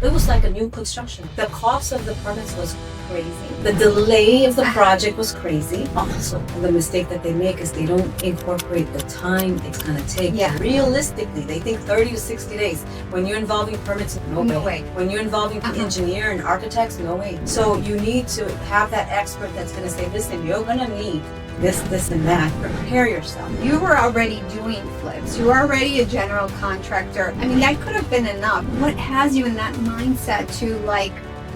It was like a new construction. The cost of the permits was crazy. The delay of the project was crazy. Also, the mistake that they make is they don't incorporate the time it's going to take. Yeah. Realistically, they think 30 to 60 days. When you're involving permits, no way. When you're involving the engineer and architects, no way. So you need to have that expert that's going to say, listen, you're going to need this, and that. Prepare yourself. You were already doing flips. You were already a general contractor. I mean, that could have been enough. What has you in that mindset to like,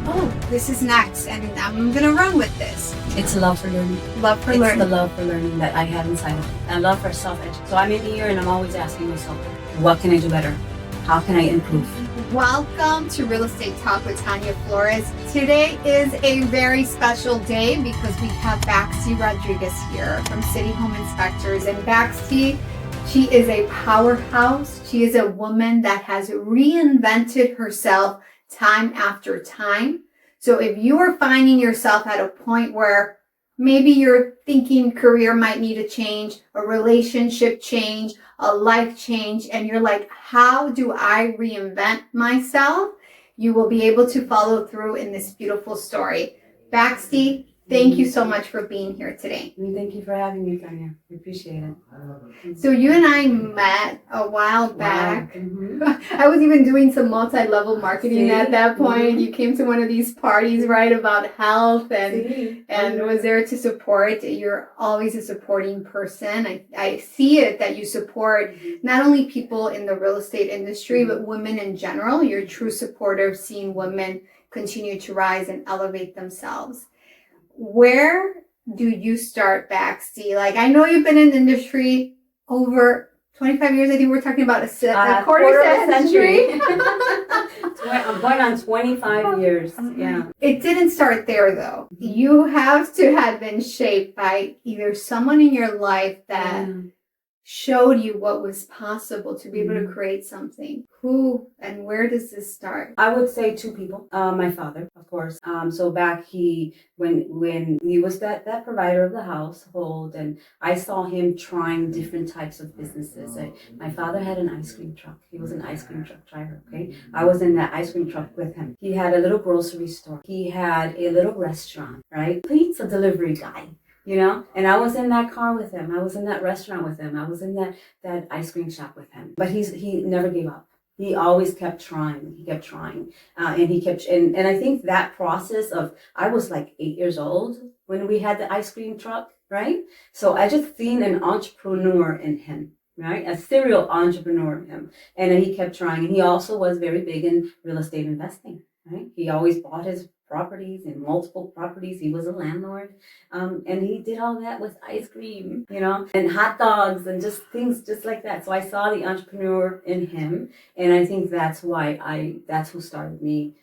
oh, this is next and I'm going to run with this? It's love for learning. Love for learning. It's the love for learning that I have inside of me. And love for self-education. So I'm in here and I'm always asking myself, what can I do better? How can I improve? Welcome to Real Estate Talk with Tanya Flores. Today is a very special day because we have Baxtie Rodriguez here from City Home Inspectors. And Baxtie, she is a powerhouse. She is a woman that has reinvented herself time after time. So if you are finding yourself at a point where maybe you're thinking career might need a change, a relationship change, a life change, and you're like, how do I reinvent myself? You will be able to follow through in this beautiful story. Baxtie, thank you so much for being here today. Thank you for having me, Tanya. We appreciate it. So you and I met a while back. Wow. Mm-hmm. I was even doing some multi-level marketing at that point. Mm-hmm. You came to one of these parties, right, about health and was there to support. You're always a supporting person. I see it that you support not only people in the real estate industry, but women in general. You're a true supporter of seeing women continue to rise and elevate themselves. Where do you start, Baxtie? Like, I know you've been in the industry over 25 years. I think we're talking about a quarter of a century. I'm going on 25 years. Yeah. It didn't start there, though. You have to have been shaped by either someone in your life that showed you what was possible to be able to create something. Who and where does this start? I would say two people. My father, of course. So back when he was that provider of the household, and I saw him trying different types of businesses. My father had an ice cream truck. He was an ice cream truck driver. Okay, I was in that ice cream truck with him. He had a little grocery store. He had a little restaurant. Right, pizza delivery guy. You know, and I was in that car with him. I was in that restaurant with him. I was in that ice cream shop with him. But he never gave up. He always kept trying. He kept trying. And he kept, and I think that process of, I was like 8 years old when we had the ice cream truck, right? So I just seen an entrepreneur in him, right? A serial entrepreneur in him. And then he kept trying. And he also was very big in real estate investing, right? He always bought his properties and multiple properties. He was a landlord. And he did all that with ice cream, you know, and hot dogs and just things just like that. So I saw the entrepreneur in him. And I think that's who started me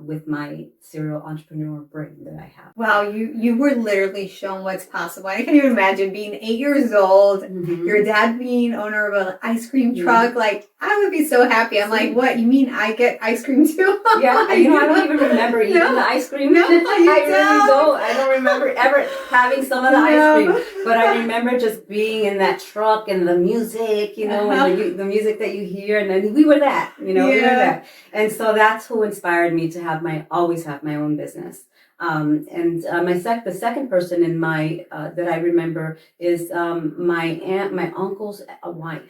with my serial entrepreneur brain that I have. Wow, you were literally shown what's possible. I can even imagine being 8 years old, your dad being owner of an ice cream truck. Like, I would be so happy. I'm like, what? You mean I get ice cream too? Yeah, I don't even remember eating the ice cream. No, I really don't. I don't remember ever having some of the ice cream. But I remember just being in that truck and the music, you know, and the music that you hear. And then we were that, you know, we were that. And so that's who inspired me to always have my own business. The second person in my that I remember is my uncle's wife.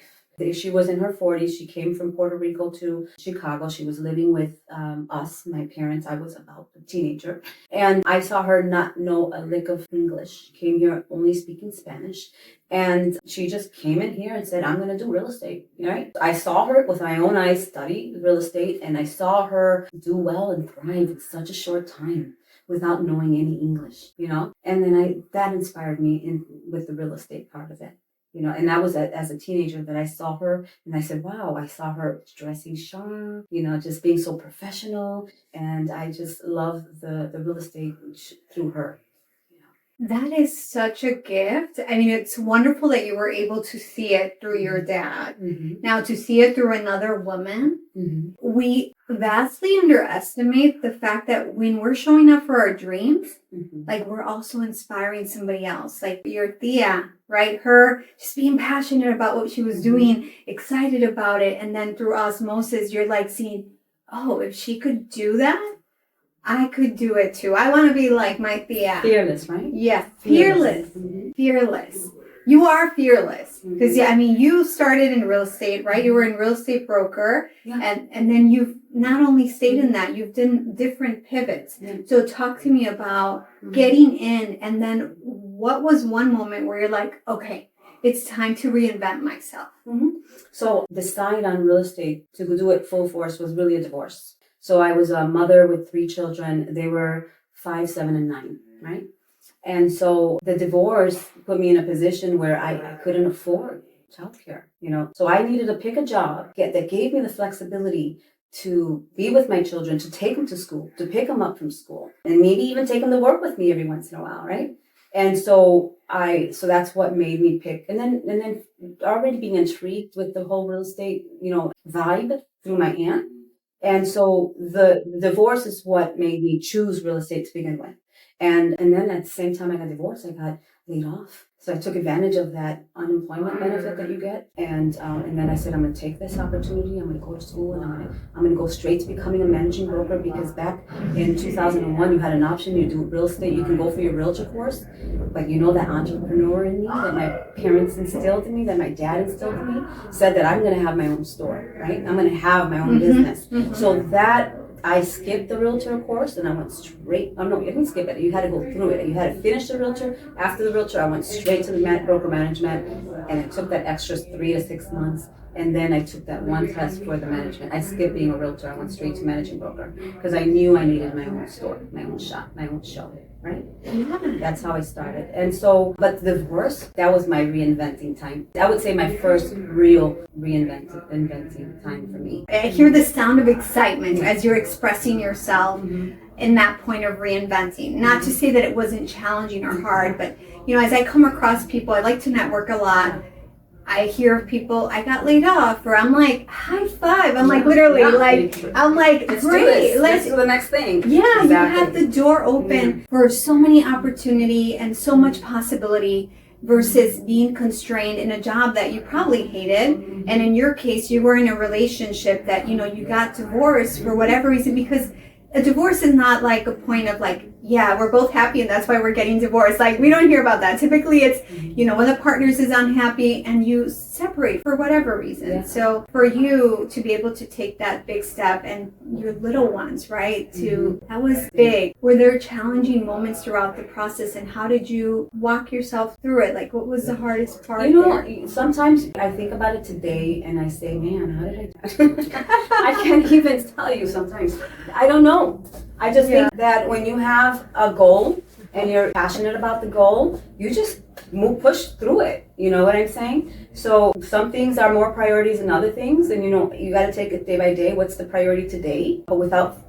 She was in her 40s. She came from Puerto Rico to Chicago. She was living with us, my parents. I was about a teenager. And I saw her not know a lick of English. She came here only speaking Spanish. And she just came in here and said, I'm going to do real estate, right? I saw her with my own eyes study real estate, and I saw her do well and thrive in such a short time without knowing any English, you know? And then that inspired me with the real estate part of it. You know, and that was as a teenager that I saw her, and I said, wow, I saw her dressing sharp, you know, just being so professional. And I just love the real estate through her. That is such a gift. I mean, it's wonderful that you were able to see it through your dad. Now, to see it through another woman, we vastly underestimate the fact that when we're showing up for our dreams, like, we're also inspiring somebody else. Like your Tia, right? Her just being passionate about what she was doing, excited about it. And then through osmosis, you're like seeing, oh, if she could do that, I could do it too. I want to be like my Thea. Fearless, right? Yeah, fearless. Mm-hmm. Fearless. You are fearless. Because, Mm-hmm. yeah, I mean, you started in real estate, right? You were in real estate broker. Yeah. And then you've not only stayed in that, you've done different pivots. Yeah. So talk to me about getting in, and then what was one moment where you're like, okay, it's time to reinvent myself. Mm-hmm. So decide on real estate to do it full force was really a divorce. So I was a mother with 3 children. They were 5, 7, and 9, right? And so the divorce put me in a position where I couldn't afford childcare, So I needed to pick a job that gave me the flexibility to be with my children, to take them to school, to pick them up from school, and maybe even take them to work with me every once in a while, right? And so that's what made me pick. And then already being intrigued with the whole real estate, vibe through my aunt. And so the divorce is what made me choose real estate to begin with. And then at the same time I got divorced, I got laid off. So I took advantage of that unemployment benefit that you get. And then I said, I'm going to take this opportunity. I'm going to go to school, and I'm going to go straight to becoming a managing broker, because back in 2001, you had an option. You do real estate. You can go for your realtor course. But that entrepreneur in me that my parents instilled in me, that my dad instilled in me, said that I'm going to have my own store, right? I'm going to have my own business. Mm-hmm. So that I skipped the realtor course and I went straight. Oh no, you didn't skip it. You had to go through it. You had to finish the realtor. After the realtor, I went straight to the broker management, and I took that extra 3 to 6 months. And then I took that one test for the management. I skipped being a realtor. I went straight to managing broker because I knew I needed my own store, my own shop, my own show, right? Yeah. That's how I started. And so, but the divorce, that was my reinventing time. I would say my first real reinventing time for me. I hear the sound of excitement as you're expressing yourself in that point of reinventing. Not to say that it wasn't challenging or hard, but as I come across people, I like to network a lot. I hear of people, I got laid off, or I'm like, high five. I'm like, literally, I'm like, let's great. Do this. Let's do the next thing. Yeah, exactly. You have the door open for so many opportunity and so much possibility versus being constrained in a job that you probably hated. And in your case, you were in a relationship that, you got divorced for whatever reason, because a divorce is not like a point of like, yeah, we're both happy and that's why we're getting divorced. Like, we don't hear about that. Typically it's, one of the partners is unhappy and you separate for whatever reason. Yeah. So for you to be able to take that big step, and your little ones, right, that was big. Were there challenging moments throughout the process, and how did you walk yourself through it? Like, what was the hardest part there? Sometimes I think about it today and I say, man, how did I do that? I can't even tell you sometimes. I don't know. I just think that when you have a goal and you're passionate about the goal, you just push through it. You know what I'm saying? So some things are more priorities than other things, and you got to take it day by day. What's the priority today? But without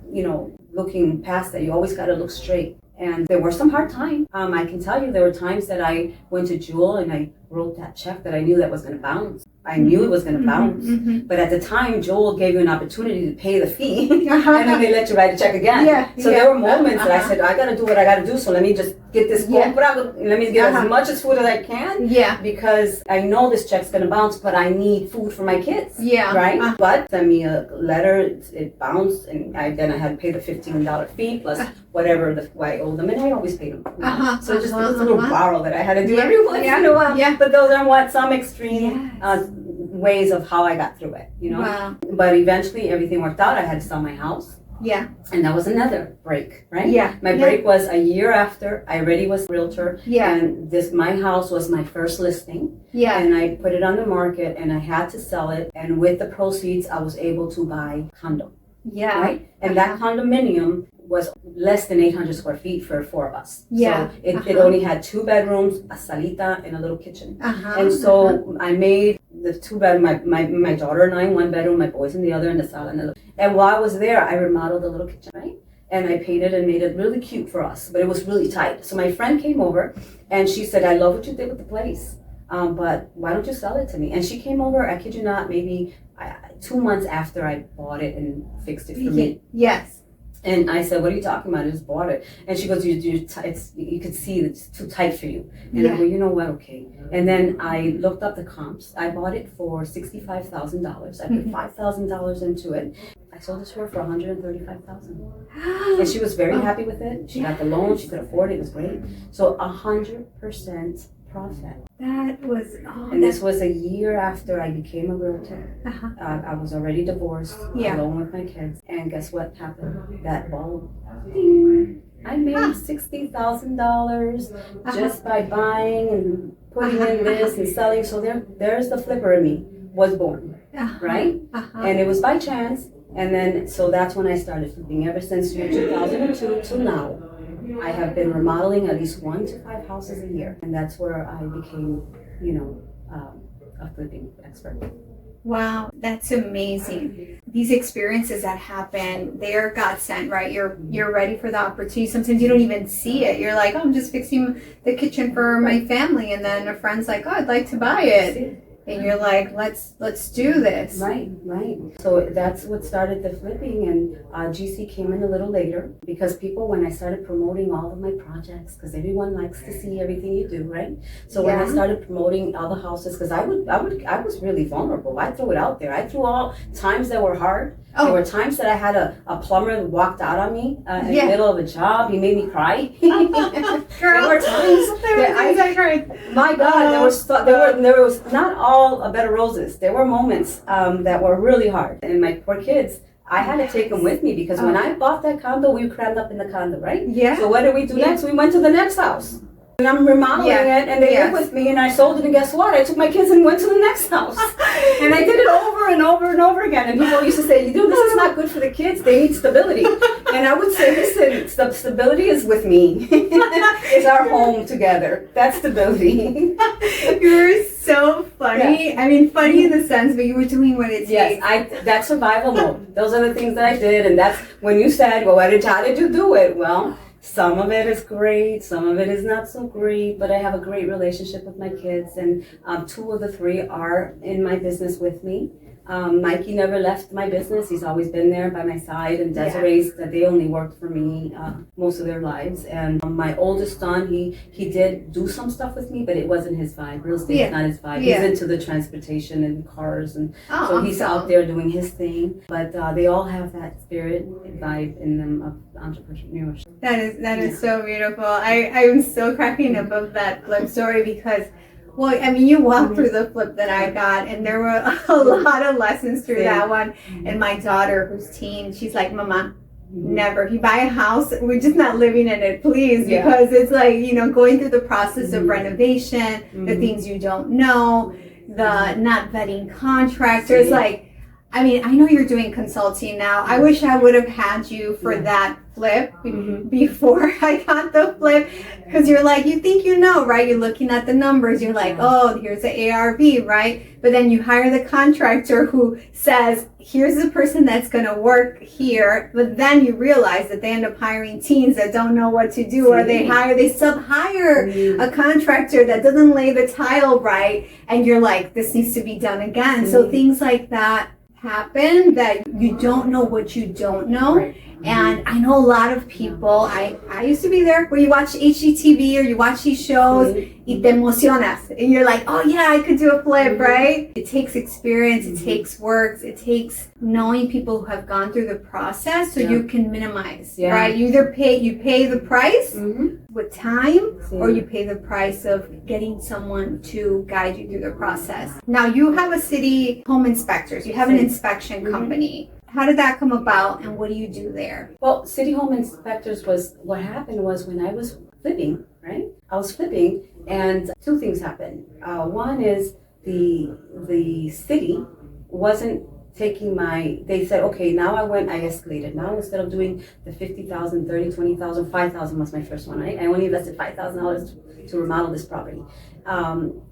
looking past that, you always got to look straight. And there were some hard times. I can tell you there were times that I went to Jewel and I wrote that check that I knew that was going to bounce. I knew it was going to bounce. But at the time, Jewel gave you an opportunity to pay the fee, and then they let you write a check again. So there were moments that I said, I got to do what I got to do, so let me just get this let me get as much as food as I can, because I know this check's going to bounce, but I need food for my kids, right? But send me a letter, it bounced, and then I had to pay the $15 fee plus whatever I owed them, and I always paid them. So just a little borrow that I had to do every once in a while. But those are some extreme ways of how I got through it, Wow. But eventually everything worked out. I had to sell my house. And that was another break, right? My break was a year after I already was a realtor. And my house was my first listing. And I put it on the market and I had to sell it. And with the proceeds, I was able to buy a condo. Right? And that condominium was less than 800 square feet for 4 of us. So it only had 2 bedrooms, a salita, and a little kitchen. And so I made the 2 bedroom, my daughter and I in 1 bedroom, my boys in the other, and the sala. And while I was there, I remodeled the little kitchen, right? And I painted and made it really cute for us, but it was really tight. So my friend came over and she said, I love what you did with the place, but why don't you sell it to me? And she came over, I kid you not, maybe 2 months after I bought it and fixed it for me. And I said, what are you talking about? I just bought it. And she goes, you could see it's too tight for you. And I go, you know what? Okay. And then I looked up the comps. I bought it for $65,000. I put $5,000 into it. I sold it to her for $135,000. And she was very happy with it. She got the loan, she could afford it, it was great. So 100% profit. That was, And this was a year after I became a realtor. I was already divorced, alone with my kids. And guess what happened? That bulb, ding, I made $60,000 just by buying and putting in this and selling. So there's the flipper in me was born, right? And it was by chance. And then, so that's when I started flipping. Ever since year 2002 till now, I have been remodeling at least 1 to 5 houses a year. And that's where I became, a flipping expert. Wow, that's amazing. These experiences that happen, they are God sent, right? You're ready for the opportunity. Sometimes you don't even see it. You're like, oh, I'm just fixing the kitchen for my family, and then a friend's like, oh, I'd like to buy it. And you're like, let's do this. Right. So that's what started the flipping, and GC came in a little later because people, when I started promoting all of my projects, because everyone likes to see everything you do, right? So when I started promoting all the houses, because I was really vulnerable. I threw it out there. I threw all times that were hard. There were times that I had a plumber that walked out on me in the middle of a job. He made me cry. There were times that I cried. My God, there was not all a bed of roses. There were moments that were really hard. And my poor kids, I had to take them with me because when I bought that condo, we crammed up in the condo, right? Yeah. So what did we do next? We went to the next house. And I'm remodeling it, and they lived with me, and I sold it, and guess what? I took my kids and went to the next house. And I did it over and over and over again. And people used to say, this is not good for the kids. They need stability. And I would say, listen, stability is with me. It's our home together. That's stability. You're so funny. Yeah. I mean, funny in the sense, but you were doing what it takes. Yes, that's survival mode. Those are the things that I did. And that's when you said, well, how did you do it? Well, some of it is great, some of it is not so great, but I have a great relationship with my kids, and 2 of the 3 are in my business with me. Mikey never left my business. He's always been there by my side, and Desiree's, they only worked for me most of their lives. And my oldest son, he did do some stuff with me, but it wasn't his vibe. Real estate is not his vibe. He's into the transportation and cars, and so he's out there doing his thing. But they all have that spirit vibe in them of entrepreneurship. That is so beautiful. I'm still cracking up of that flip story because, well, I mean, you walked through the flip that I got, and there were a lot of lessons through that one. And my daughter, who's teen, she's like, Mama, never. If you buy a house, we're just not living in it, please, because it's like, going through the process of renovation, the things you don't know, the not vetting contractors. Like, I mean, I know you're doing consulting now. I wish I would have had you for that flip before I got the flip, because you're like, you think right? You're looking at the numbers. You're like, oh, here's the ARV, right? But then you hire the contractor who says, here's the person that's going to work here. But then you realize that they end up hiring teens that don't know what to do, or they sub-hire a contractor that doesn't lay the tile right. And you're like, this needs to be done again. So things like that happen, that you don't know what you don't know. And I know a lot of people, I used to be there, where you watch HGTV or you watch these shows, y te emocionas, and you're like, oh yeah, I could do a flip, right? It takes experience, it takes work, it takes knowing people who have gone through the process, so you can minimize, right? You either pay the price with time, or you pay the price of getting someone to guide you through the process. Now you have a city home inspectors, you have an inspection company. How did that come about, and what do you do there? Well, City Home Inspectors what happened was when I was flipping, right? I was flipping, and 2 things happened. One is the city wasn't taking they said, okay, now I escalated. Now instead of doing the 50,000, 30, 20,000, 5,000 was my first one, right? I only invested $5,000 to remodel this property.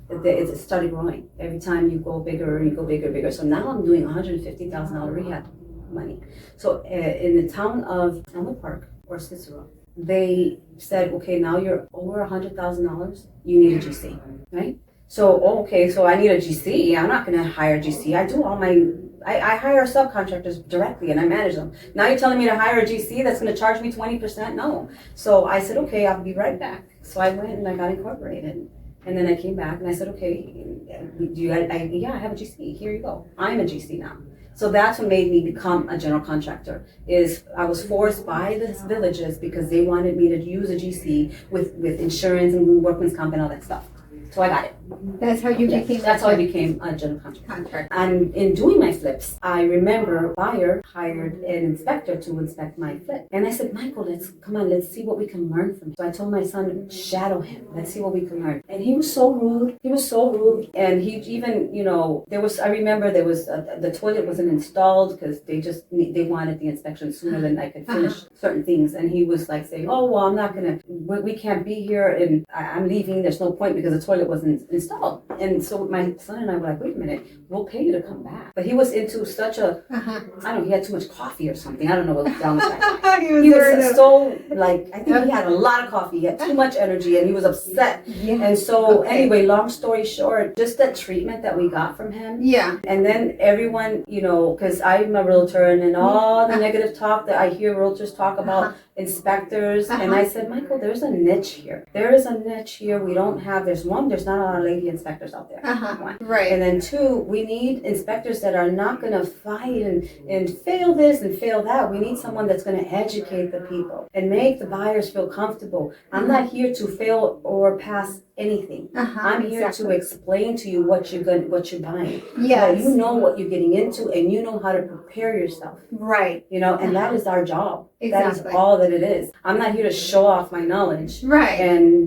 It started growing. Every time you go bigger. So now I'm doing $150,000 rehab money. So in the town of Elmwood Park or Cicero, they said, okay, now you're over $100,000, you need a GC, right? So, okay, so I need a GC. I'm not going to hire a GC. I hire subcontractors directly and I manage them. Now you're telling me to hire a GC that's going to charge me 20%? No. So I said, okay, I'll be right back. So I went and I got incorporated. And then I came back and I said, okay, I have a GC. Here you go. I'm a GC now. So that's what made me become a general contractor. Is I was forced by the villages because they wanted me to use a GC with insurance and workman's comp and all that stuff. So I got it. That's how you became. That's how I became a general contractor. And in doing my flips, I remember a buyer hired an inspector to inspect my flip. And I said, Michael, let's see what we can learn from him. So I told my son, shadow him. Let's see what we can learn. And he was so rude. And he even, I remember there was, the toilet wasn't installed because they wanted the inspection sooner than I could finish certain things. And he was like saying, oh, well, we can't be here and I'm leaving. There's no point because the toilet wasn't installed. And so my son and I were like, wait a minute, we'll pay you to come back. But he was into such a, I don't know, he had too much coffee or something. I don't know what was down with that. He was so, like, I think he had a lot of coffee. He had too much energy and he was upset. Yeah. And so anyway, long story short, just the treatment that we got from him. Yeah. And then everyone, because I'm a realtor and then all the negative talk that I hear realtors talk about inspectors. And I said, Michael, there's a niche here. There is a niche here. We don't have, there's not a lot of lady inspectors out there. One. Right. And then two, we need inspectors that are not going to fight and fail this and fail that. We need someone that's going to educate the people and make the buyers feel comfortable. I'm not here to fail or pass anything. I'm here to explain to you what you're buying. Yes. So you know what you're getting into and you know how to prepare yourself. Right. And that is our job. Exactly. That is all that it is. I'm not here to show off my knowledge. Right. And,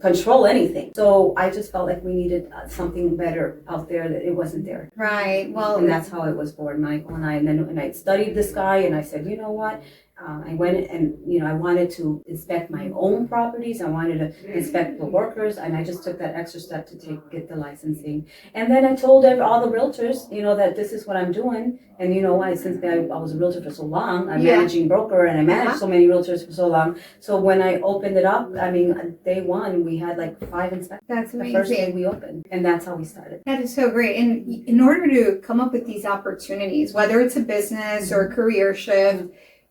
control anything. So I just felt like we needed something better out there that it wasn't there. Right. Well, and that's how it was born, Michael and I. And I studied this guy and I said, you know what? I went and, I wanted to inspect my own properties. I wanted to inspect the workers. And I just took that extra step to get the licensing. And then I told all the realtors, that this is what I'm doing. And since I was a realtor for so long, I'm managing broker and I managed so many realtors for so long. So when I opened it up, day one, we had like 5 inspectors. That's amazing. The first day we opened. And that's how we started. That is so great. And in order to come up with these opportunities, whether it's a business or a career shift,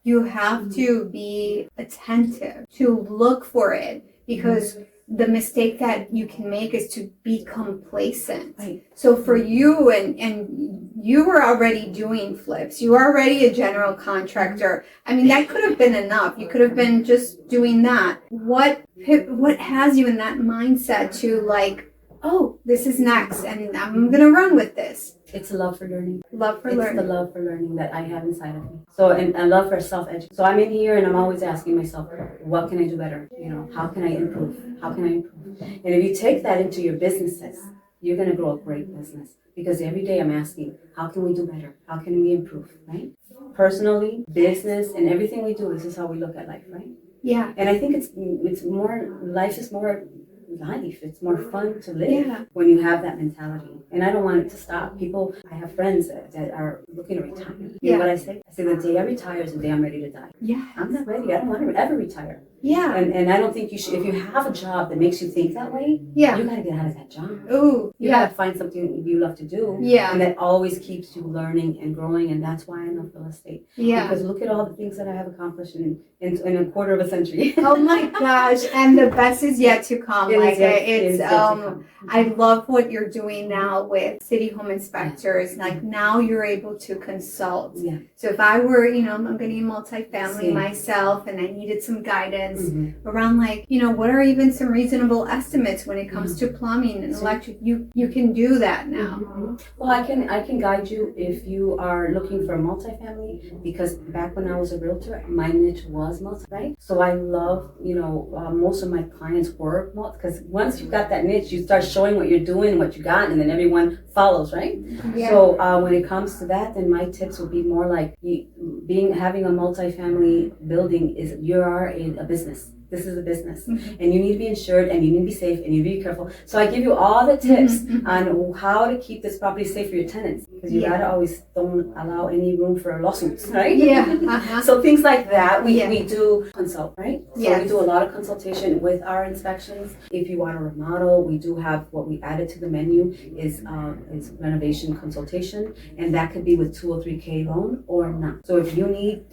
you have to be attentive to look for it because the mistake that you can make is to be complacent. Right. So for you and you were already doing flips. You were already a general contractor. That could have been enough. You could have been just doing that. What has you in that mindset to like, oh, this is next and I'm going to run with this? It's a love for learning. It's the love for learning that I have inside of me. So, and a love for self-education. So I'm in here and I'm always asking myself, what can I do better? How can I improve? And if you take that into your businesses, you're going to grow a great business. Because every day I'm asking, how can we do better? How can we improve, right? Personally, business, and everything we do, this is how we look at life, right? Yeah. And I think life is more life. It's more fun to live when you have that mentality. And I don't want it to stop. I have friends that are looking to retire. You know what I say? I say the day I retire is the day I'm ready to die. Yeah. I'm not ready. I don't want to ever retire. Yeah. And I don't think you should, if you have a job that makes you think that way, you got to get out of that job. Ooh. You got to find something you love to do. Yeah. And that always keeps you learning and growing. And that's why I love real estate. Yeah. Because look at all the things that I have accomplished in a quarter of a century. Oh my gosh. And the best is yet to come. I love what you're doing now with city home inspectors. Like now you're able to consult. Yeah. So if I were, I'm going to be multifamily myself and I needed some guidance around what are even some reasonable estimates when it comes to plumbing and electric, you can do that now. Well, I can guide you if you are looking for a multifamily, because back when I was a realtor, my niche was multi, right? So I love, most of my clients were multi, because once you've got that niche, you start showing what you're doing, what you got, and then everyone follows, right? Yeah. So when it comes to that, then my tips would be more like having a multifamily building is you are a business. This is a business, and you need to be insured, and you need to be safe, and you need to be careful. So I give you all the tips on how to keep this property safe for your tenants, because you gotta always don't allow any room for lawsuits, right? Yeah. So things like that, we do consult, right? So we do a lot of consultation with our inspections. If you want to remodel, we do have what we added to the menu is renovation consultation, and that could be with 203K loan or not. So if you need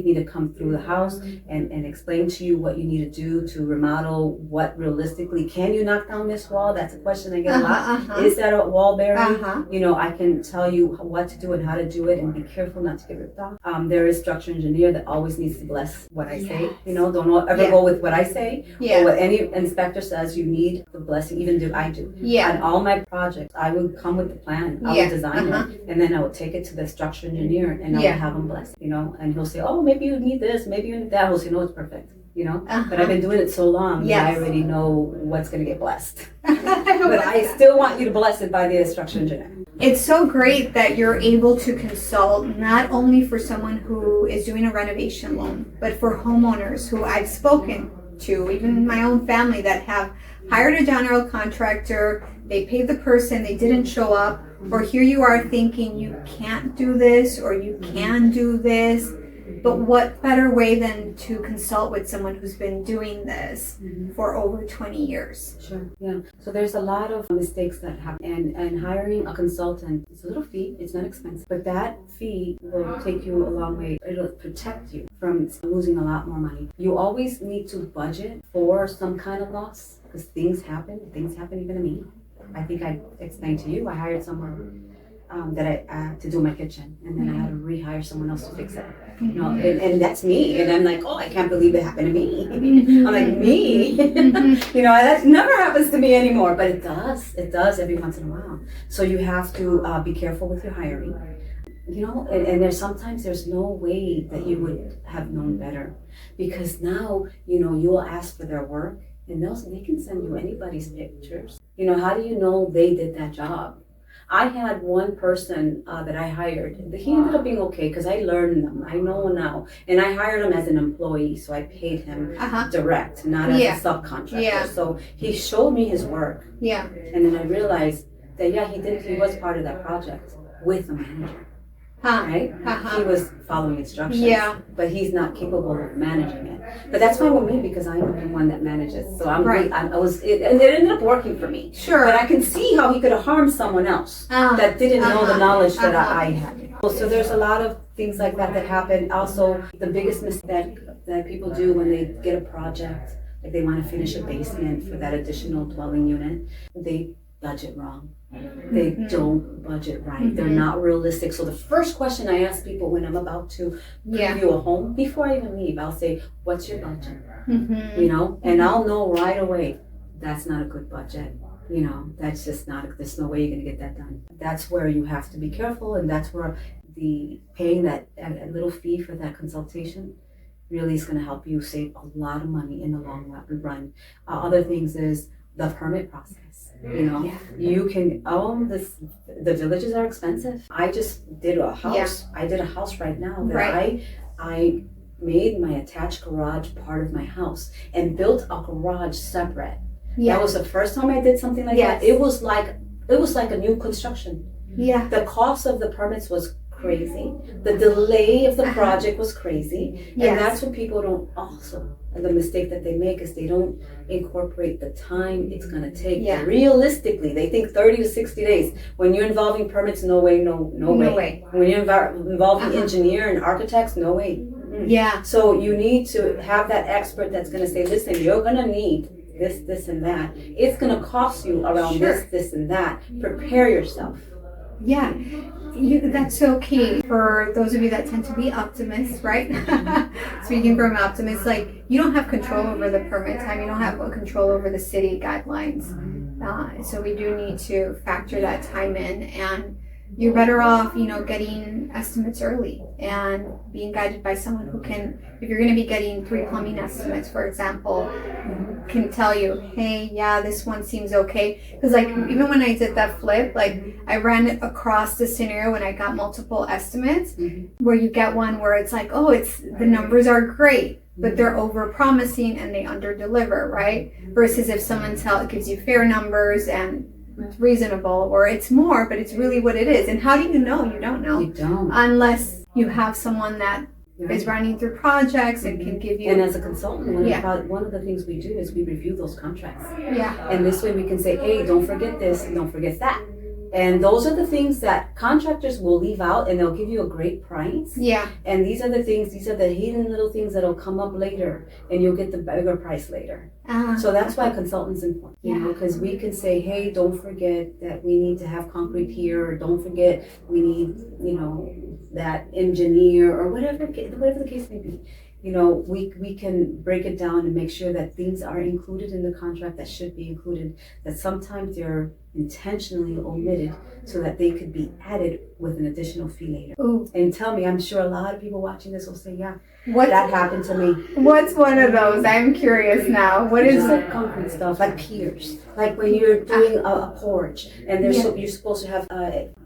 me to come through the house and explain to to you what you need to do to remodel. What realistically, can you knock down this wall? That's a question I get a lot. Is that a wall bearing? I can tell you what to do and how to do it, and be careful not to get ripped off. There is structural engineer that always needs to bless what I say. Don't ever go with what I say or what any inspector says. You need the blessing. Even I do. On all my projects, I would come with the plan. I would design it, and then I would take it to the structural engineer, and I would have him bless. And he'll say, oh, maybe you need this, maybe you need that. He'll say, no, it's perfect. But I've been doing it so long that I already know what's going to get blessed. But I still want you to bless it by the structural engineer. It's so great that you're able to consult not only for someone who is doing a renovation loan, but for homeowners who I've spoken to, even my own family, that have hired a general contractor, they paid the person, they didn't show up, or here you are thinking you can't do this or you can do this. But what better way than to consult with someone who's been doing this for over 20 years? Sure, yeah. So there's a lot of mistakes that happen, and hiring a consultant, it's a little fee, it's not expensive, but that fee will take you a long way. It'll protect you from losing a lot more money. You always need to budget for some kind of loss, because things happen even to me. I think I explained to you, I hired someone to do my kitchen, and then I had to rehire someone else to fix it. And that's me. And I'm like, oh, I can't believe it happened to me. I'm like, me? That never happens to me anymore. But it does. It does every once in a while. So you have to be careful with your hiring. And there's no way that you would have known better, because now, you'll ask for their work, and they can send you anybody's pictures. How do you know they did that job? I had one person that I hired. He ended up being okay because I learned them. I know now. And I hired him as an employee, so I paid him direct, not as a subcontractor. So he showed me his work. And then I realized that, he was part of that project with the manager. Right? He was following instructions, but he's not capable of managing it. But that's fine with me, because I'm the one that manages. So and it ended up working for me. Sure. But I can see how he could have harmed someone else that didn't know the knowledge that I had. So there's a lot of things like that happen. Also, the biggest mistake that people do when they get a project, like they want to finish a basement for that additional dwelling unit, they budget wrong. They don't budget right. They're not realistic. So the first question I ask people when I'm about to preview a home, before I even leave, I'll say, what's your budget? And I'll know right away, that's not a good budget. That's just there's no way you're going to get that done. That's where you have to be careful, and that's where the paying that a little fee for that consultation really is going to help you save a lot of money in the long run. Other things is the permit process. You can the villages are expensive. I just did a house. I did a house right now that I made my attached garage part of my house and built a garage separate. That was the first time I did something like that. It was like a new construction. The cost of the permits was crazy. The delay of the project was crazy. And that's what people don't also. And the mistake that they make is they don't incorporate the time it's going to take. Realistically, they think 30 to 60 days. When you're involving permits, no way. When you're involving engineer and architects, no way. So you need to have that expert that's going to say, listen, you're going to need this, and that. It's going to cost you around this, and that. Prepare yourself. That's so key for those of you that tend to be optimists, right? Speaking from optimists, like, you don't have control over the permit time, you don't have control over the city guidelines. So we do need to factor that time in, and you're better off, getting estimates early and being guided by someone who can, if you're going to be getting 3 plumbing estimates, for example, can tell you, hey, this one seems okay. Because even when I did that flip, I ran it across the scenario when I got multiple estimates, where you get one where it's like, the numbers are great, but they're over promising and they under deliver, right? Versus if someone gives you fair numbers and it's reasonable, or it's more, but it's really what it is. And how do you know? You don't know. You don't. Unless you have someone that is running through projects and can give you. And as a consultant, one of the things we do is we review those contracts. And this way we can say, hey, don't forget this and don't forget that. And those are the things that contractors will leave out, and they'll give you a great price. Yeah. And these are the hidden little things that'll come up later, and you'll get the bigger price later. So that's why consultants important, you know, because we can say, hey, don't forget that we need to have concrete here, or don't forget we need, you know, that engineer, or whatever the case may be. You know, we can break it down and make sure that things are included in the contract that should be included, that sometimes they're intentionally omitted so that they could be added with an additional fee later. Ooh. And tell me, I'm sure a lot of people watching this will say, yeah, What that happened to me. What's one of those? I'm curious now. What is Just like concrete stuff, like piers, like when you're doing a porch, and you're supposed to have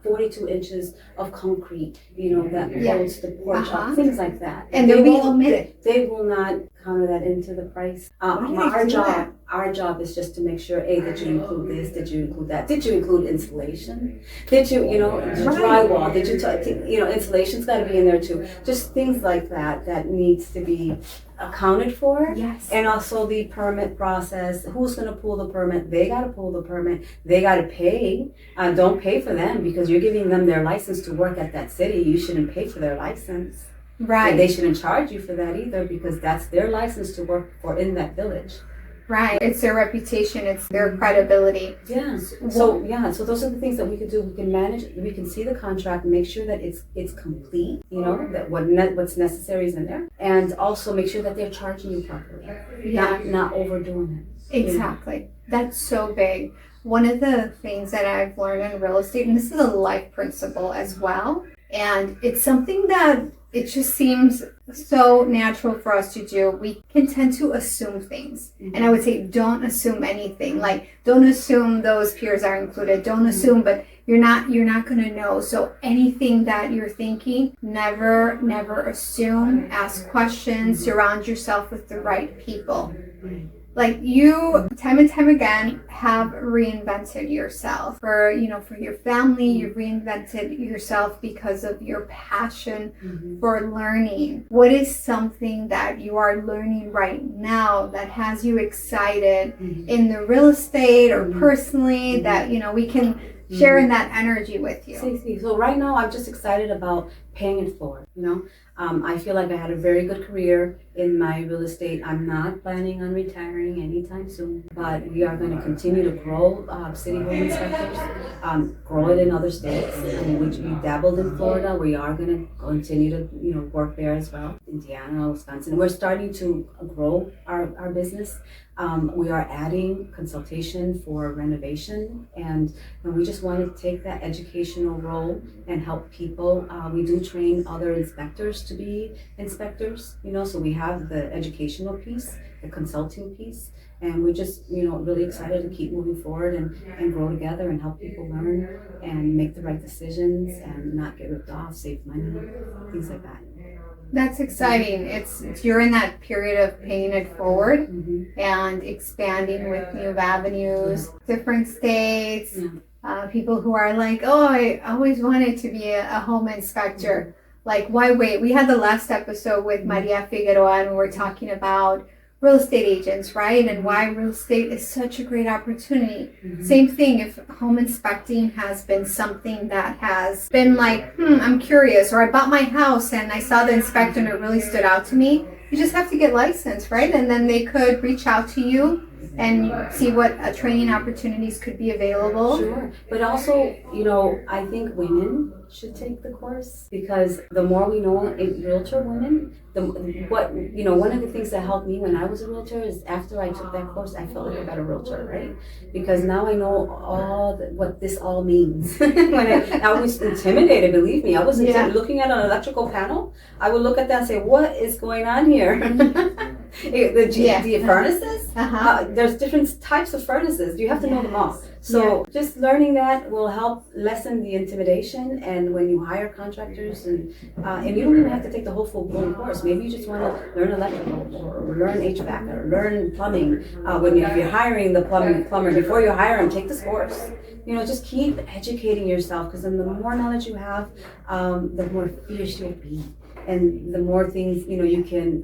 42 inches of concrete, you know, that holds the porch up, things like that. And they'll be omitted. They will not counter that into the price. Our job is just to make sure, did you include this? Did you include that? Did you include insulation? Did you, drywall? Did you, insulation's got to be in there too. Just things like that needs to be accounted for. Yes. And also the permit process. Who's going to pull the permit? They got to pull the permit. They got to pay. Don't pay for them, because you're giving them their license to work at that city. You shouldn't pay for their license. Right. And they shouldn't charge you for that either, because that's their license to work for in that village. Right. It's their reputation. It's their credibility. Yeah. So those are the things that we can do. We can manage. We can see the contract, make sure that it's complete. You know, that what's necessary is in there, and also make sure that they're charging you properly. Yeah. Not overdoing it. Exactly. That's so big. One of the things that I've learned in real estate, and this is a life principle as well, and it's something that it just seems so natural for us to do. We can tend to assume things. Mm-hmm. And I would say, don't assume anything. Like, don't assume those piers are included. Don't assume, but you're not going to know. So anything that you're thinking, never assume. Ask questions. Surround yourself with the right people. Like, you, time and time again, have reinvented yourself. For your family, you've reinvented yourself because of your passion for learning. What is something that you are learning right now that has you excited in the real estate or personally that, we can share in that energy with you? So right now, I'm just excited about paying it forward, I feel like I had a very good career in my real estate. I'm not planning on retiring anytime soon, but we are going to continue to grow city home inspectors, grow it in other states, which we dabbled in Florida. We are going to continue to work there as well. Indiana, Wisconsin. We're starting to grow our business. We are adding consultation for renovation, and we just want to take that educational role and help people. We do train other inspectors to be inspectors, so we have the educational piece, the consulting piece, and we're just, really excited to keep moving forward and grow together and help people learn and make the right decisions and not get ripped off, save money, things like that. That's exciting. You're in that period of paying it forward and expanding with new avenues, different states, people who are like, I always wanted to be a home inspector. Like, why wait? We had the last episode with Maria Figueroa, and we were talking about real estate agents, right? And why real estate is such a great opportunity. Same thing, if home inspecting has been something that has been like, I'm curious, or I bought my house and I saw the inspector and it really stood out to me, you just have to get licensed, right? And then they could reach out to you and see what training opportunities could be available. Sure, but also, I think women should take the course, because the more we know in realtor women, one of the things that helped me when I was a realtor is after I took that course, I felt like a better realtor, right? Because now I know what this all means. When I was intimidated, believe me, I was looking at an electrical panel. I would look at that and say, what is going on here? The furnaces, there's different types of furnaces. You have to know them all. So just learning that will help lessen the intimidation. And when you hire contractors, and you don't even have to take the whole full-blown course. Maybe you just want to learn electrical or learn HVAC or learn plumbing. If you're hiring the plumber, before you hire him, take this course. Just keep educating yourself, because then the more knowledge you have, the more fierce you'll be. and the more things, you can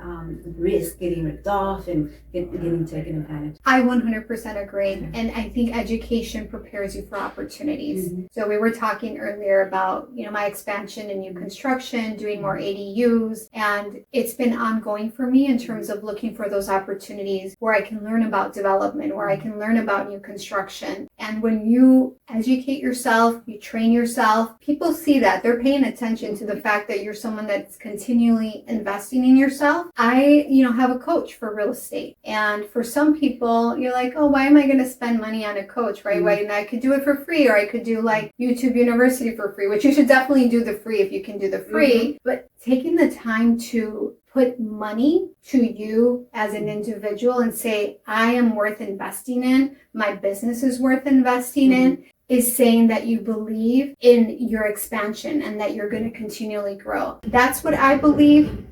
risk getting ripped off and getting taken advantage. I 100% agree. And I think education prepares you for opportunities. So we were talking earlier about, my expansion and new construction, doing more ADUs. And it's been ongoing for me in terms of looking for those opportunities where I can learn about development, where I can learn about new construction. And when you educate yourself, you train yourself, people see that. They're paying attention to the fact that you're someone that's continually investing in yourself. I, have a coach for real estate. And for some people, you're like, oh, why am I going to spend money on a coach, right? Why I could do it for free, or I could do like YouTube University for free, which you should definitely do the free if you can do the free. But taking the time to put money to you as an individual and say, I am worth investing in, my business is worth investing in, is saying that you believe in your expansion and that you're going to continually grow. That's what I believe.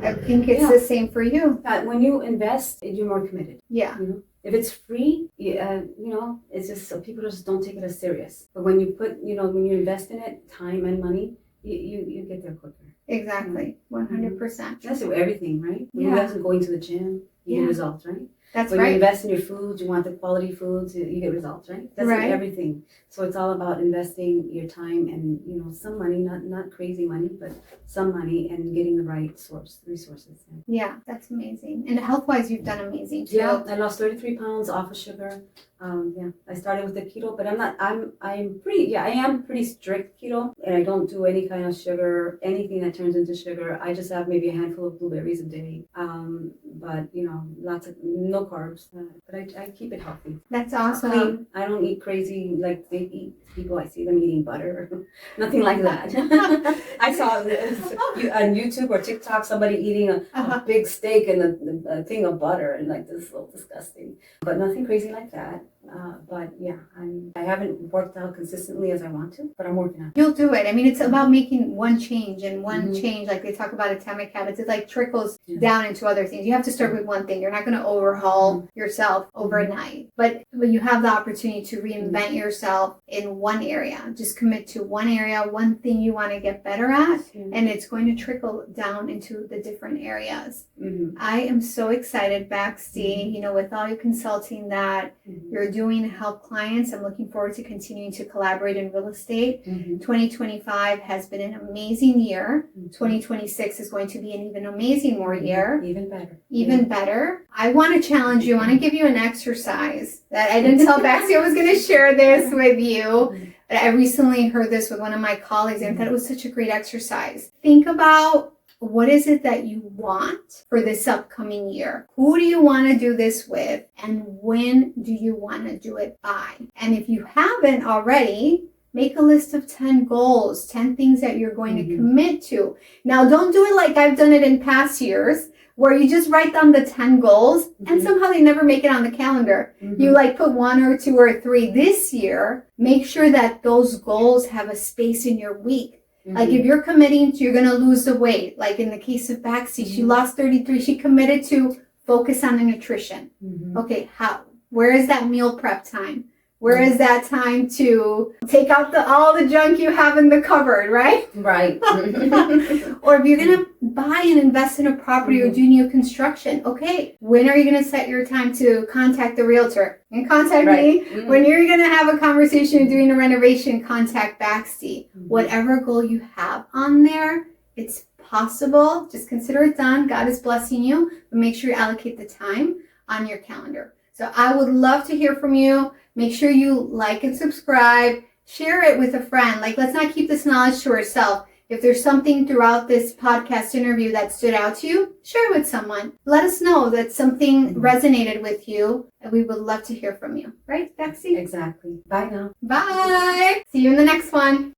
I think it's the same for you. When you invest, you're more committed. Yeah. If it's free, it's just so people just don't take it as serious. But when you put, when you invest in it, time and money, you get there quicker. Exactly. 100%. That's with everything, right? When you guys are going to the gym, you get results, right? That's when right. you invest in your foods, you want the quality foods, you get results, right? That's right. Everything. So it's all about investing your time and, some money, not crazy money, but some money, and getting the right resources. Yeah, that's amazing. And health-wise, you've done amazing too. Yeah, I lost 33 pounds off of sugar. I started with the keto, but I am pretty strict keto, and I don't do any kind of sugar, anything that turns into sugar. I just have maybe a handful of blueberries a day. But lots of no carbs, but I keep it healthy. That's awesome. I don't eat crazy like they eat. People, I see them eating butter, nothing like that. I saw this on YouTube or TikTok, somebody eating a big steak and a thing of butter, and like, this is so disgusting. But nothing crazy like that. But yeah, I haven't worked out consistently as I want to, but I'm working on it. You'll do it. I mean, it's about making one change, and one change, like they talk about atomic habits, it like trickles down into other things. You have to start with one thing. You're not going to overhaul yourself overnight, but you have the opportunity to reinvent yourself in one area. Just commit to one area, one thing you want to get better at, and it's going to trickle down into the different areas. I am so excited, Baxtie, with all your consulting that you're doing to help clients. I'm looking forward to continuing to collaborate in real estate. 2025 has been an amazing year. 2026 is going to be an even amazing more year. Even better. I want to challenge you. I want to give you an exercise that I didn't tell Baxtie I was going to share this with you. But I recently heard this with one of my colleagues, and I thought it was such a great exercise. Think about, what is it that you want for this upcoming year? Who do you want to do this with? And when do you want to do it by? And if you haven't already, make a list of 10 goals, 10 things that you're going to commit to. Now, don't do it like I've done it in past years, where you just write down the 10 goals and somehow they never make it on the calendar. You put 1 or 2 or 3. This year, make sure that those goals have a space in your week. Like if you're committing to, you're going to lose the weight. Like in the case of Baxtie, she lost 33. She committed to focus on the nutrition. Okay, how? Where is that meal prep time? Where is that time to take out all the junk you have in the cupboard, right? Right. Or if you're going to buy and invest in a property or do new construction, okay, when are you going to set your time to contact the realtor? And contact me. When you're going to have a conversation doing a renovation, contact Baxtie. Whatever goal you have on there, it's possible. Just consider it done. God is blessing you, but make sure you allocate the time on your calendar. So I would love to hear from you. Make sure you like and subscribe. Share it with a friend. Let's not keep this knowledge to ourselves. If there's something throughout this podcast interview that stood out to you, share it with someone. Let us know that something resonated with you, and we would love to hear from you. Right, Baxtie? Exactly. Bye now. Bye. See you in the next one.